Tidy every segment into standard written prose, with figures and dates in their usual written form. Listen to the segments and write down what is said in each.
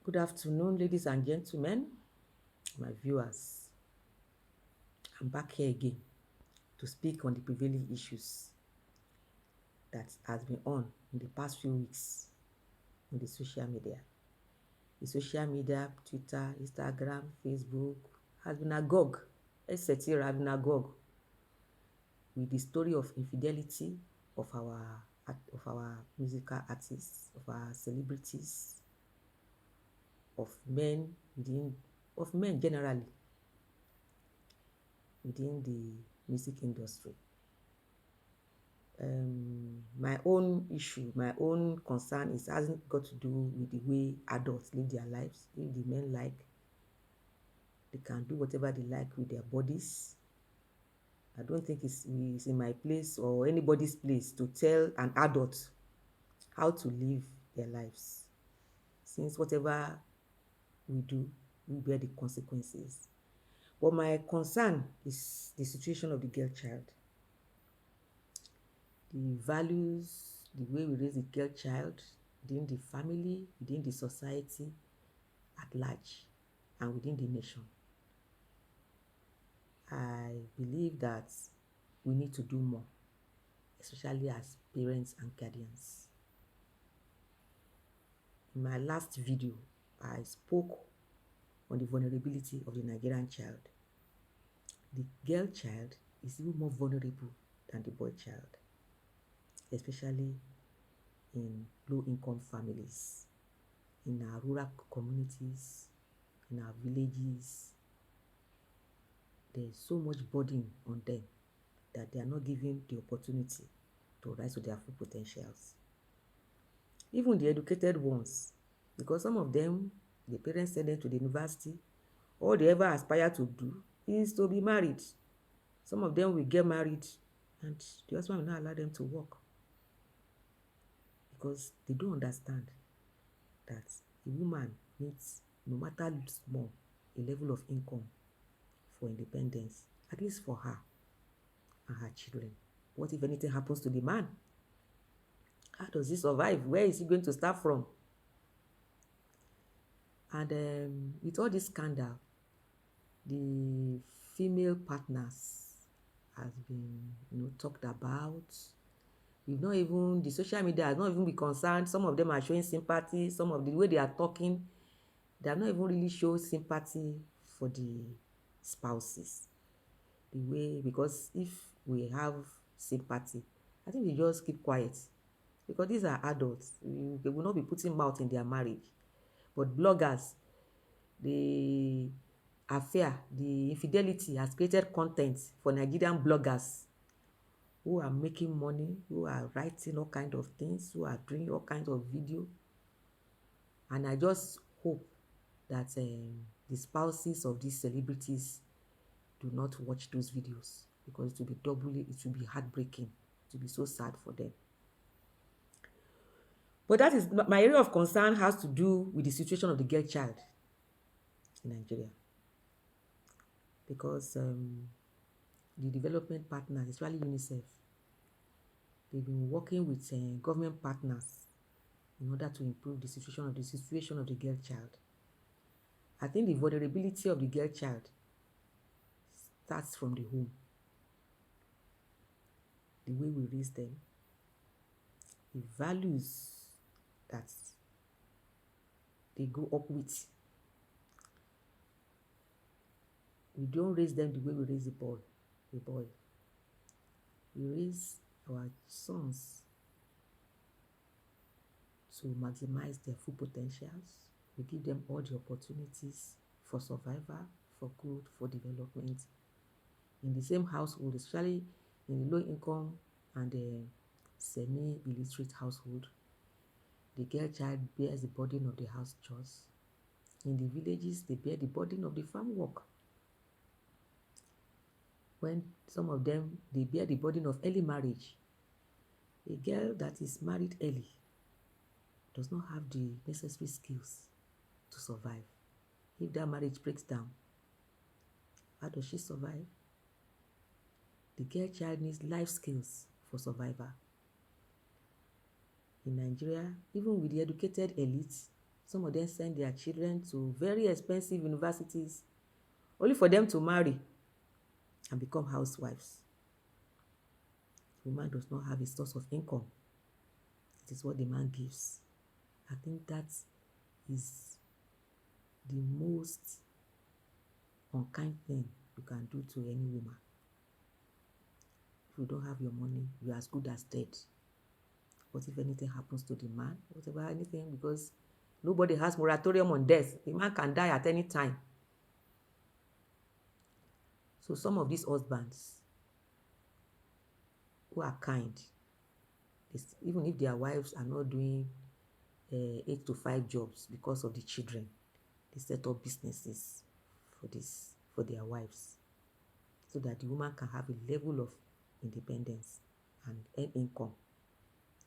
Good afternoon, ladies and gentlemen, my viewers. I'm back here again to speak on the prevailing issues that has been on in the past few weeks in the social media. The social media, Twitter, Instagram, Facebook, has been agog, etc. has been agog with the story of infidelity of our musical artists, of our celebrities, of men of men generally within the music industry. My own issue, my own concern is hasn't got to do with the way adults live their lives. If the men like, they can do whatever they like with their bodies. I don't think it's in my place or anybody's place to tell an adult how to live their lives. Since whatever we do, we bear the consequences. But my concern is the situation of the girl child. The values, the way we raise the girl child within the family, within the society at large, and within the nation. I believe that we need to do more, especially as parents and guardians. In my last video, I spoke on the vulnerability of the Nigerian child. The girl child is even more vulnerable than the boy child, especially in low-income families, in our rural communities, in our villages. There's so much burden on them that they are not given the opportunity to rise to their full potentials. Even the educated ones, because some of them, the parents send them to the university, all they ever aspire to do is to be married. Some of them will get married and the husband will not allow them to work because they don't understand that a woman needs, no matter small, a level of income for independence, at least for her and her children. What if anything happens to the man? How does he survive? Where is he going to start from? And with all this scandal, the female partners has been talked about. We've not even, the social media has not even been concerned. Some of them are showing sympathy. Some of the way they are talking, they have not even really shown sympathy for the spouses. The way, because if we have sympathy, I think we just keep quiet because these are adults. They will not be putting mouth in their marriage. But bloggers, the affair, the infidelity has created content for Nigerian bloggers who are making money, who are writing all kinds of things, who are doing all kinds of video. And I just hope that the spouses of these celebrities do not watch those videos because it will be heartbreaking. It will be so sad for them. But that is my area of concern has to do with the situation of the girl child in Nigeria. Because the development partners, especially UNICEF, they've been working with government partners in order to improve the situation of the girl child. I think the vulnerability of the girl child starts from the home. The way we raise them, the values that they grow up with. We don't raise them the way we raise a boy. We raise our sons to maximize their full potentials. We give them all the opportunities for survival, for growth, for development. In the same household, especially in the low income and semi-illiterate household, the girl child bears the burden of the house chores. In the villages, they bear the burden of the farm work. When some of them, they bear the burden of early marriage. A girl that is married early does not have the necessary skills to survive. If that marriage breaks down, how does she survive? The girl child needs life skills for survival. In Nigeria, even with the educated elites, Some of them send their children to very expensive universities only for them to marry and become housewives. The woman does not have a source of income. It is what the man gives. I think that is the most unkind thing you can do to any woman. If you don't have your money, you're as good as dead. What if anything happens to the man? Whatever, anything, because nobody has moratorium on death. The man can die at any time. So some of these husbands who are kind, even if their wives are not doing 8 to 5 jobs because of the children, they set up businesses for their wives, so that the woman can have a level of independence and earn income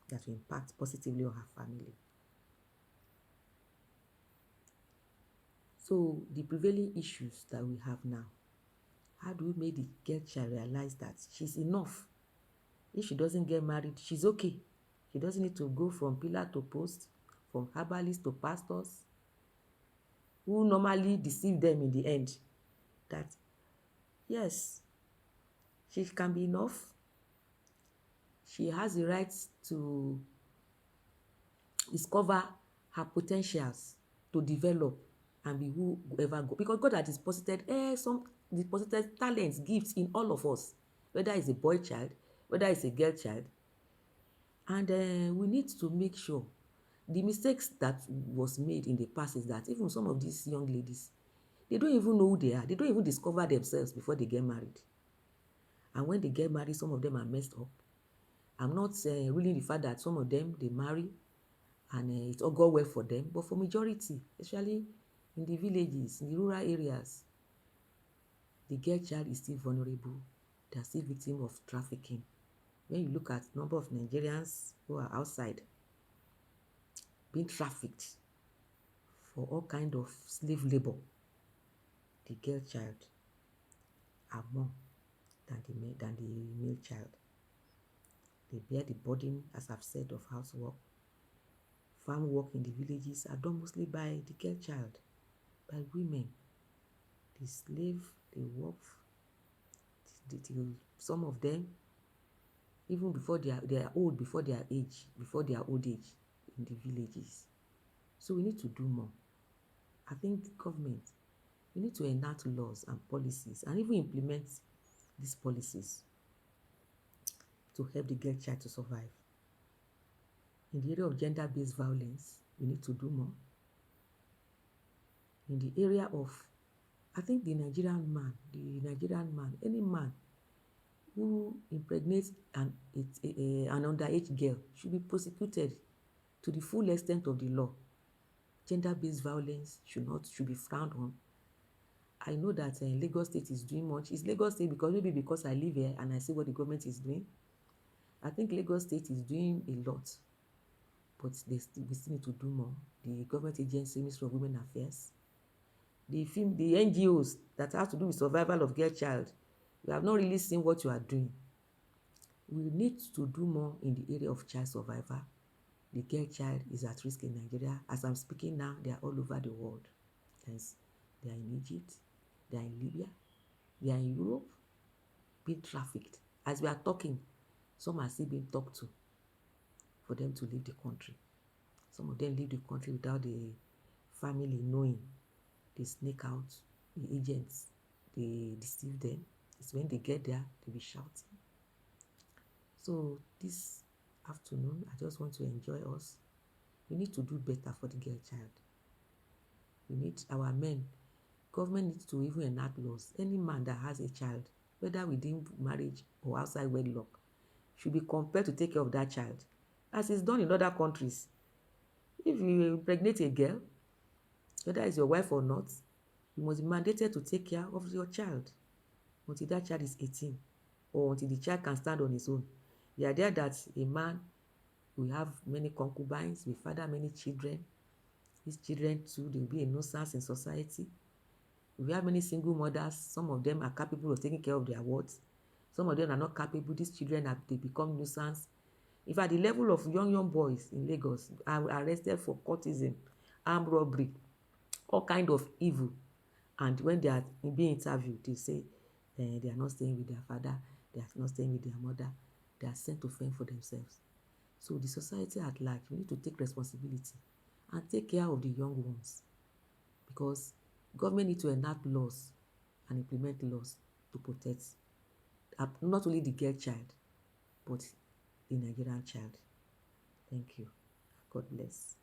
that will impact positively on her family. So the prevailing issues that we have now, how do we make the girl child realize that she's enough? If she doesn't get married, she's okay. She doesn't need to go from pillar to post, from herbalists to pastors, who normally deceive them in the end. That, yes, she can be enough. She has the right to discover her potentials, to develop and be whoever God. Because God has deposited talents, gifts in all of us, whether it's a boy child, whether it's a girl child. And we need to make sure the mistakes that was made in the past is that even some of these young ladies, they don't even know who they are. They don't even discover themselves before they get married. And when they get married, some of them are messed up. I'm not ruling the fact that some of them, they marry and it all go well for them. But for majority, especially in the villages, in the rural areas, the girl child is still vulnerable. They are still victims of trafficking. When you look at the number of Nigerians who are outside being trafficked for all kind of slave labor, the girl child are more than the male child. They bear the burden, as I've said, of housework. Farm work in the villages are done mostly by the girl child, by women. They slave, they work till some of them, even before they are old, before their old age in the villages. So we need to do more. I think the government, we need to enact laws and policies and even implement these policies to help the girl child to survive. In the area of gender-based violence, we need to do more. In the area of, I think the Nigerian man, any man who impregnates an underage girl should be prosecuted to the full extent of the law. Gender-based violence should be frowned on. I know that Lagos State is doing much. It's Lagos State because I live here and I see what the government is doing. I think Lagos State is doing a lot, but we still need to do more. The government agency, Ministry of Women Affairs, the NGOs that have to do with survival of girl child, we have not really seen what you are doing. We need to do more in the area of child survival. The girl child is at risk in Nigeria. As I'm speaking now, they are all over the world. They are in Egypt, they are in Libya, they are in Europe, being trafficked. As we are talking, some are still being talked to for them to leave the country. Some of them leave the country without the family knowing. They sneak out, the agents, they deceive them. It's when they get there, they'll be shouting. So this afternoon, I just want to enjoy us. We need to do better for the girl child. We need our men. Government needs to even enact laws. Any man that has a child, whether within marriage or outside wedlock, should be compelled to take care of that child, as is done in other countries. If you impregnate a girl, whether it's your wife or not, you must be mandated to take care of your child until that child is 18 or until the child can stand on his own. The idea that a man will have many concubines, will father many children, these children too, they will be a nuisance in society. We have many single mothers. Some of them are capable of taking care of their wards. Some of them are not capable. These children they become nuisance. If at the level of young boys in Lagos are arrested for courtesan armed robbery, all kind of evil. And when they are being interviewed, they say they are not staying with their father, they are not staying with their mother, they are sent to fend for themselves. So the society at large, we need to take responsibility and take care of the young ones, because government need to enact laws and implement laws to protect not only the girl child, but the Nigerian child. Thank you. God bless.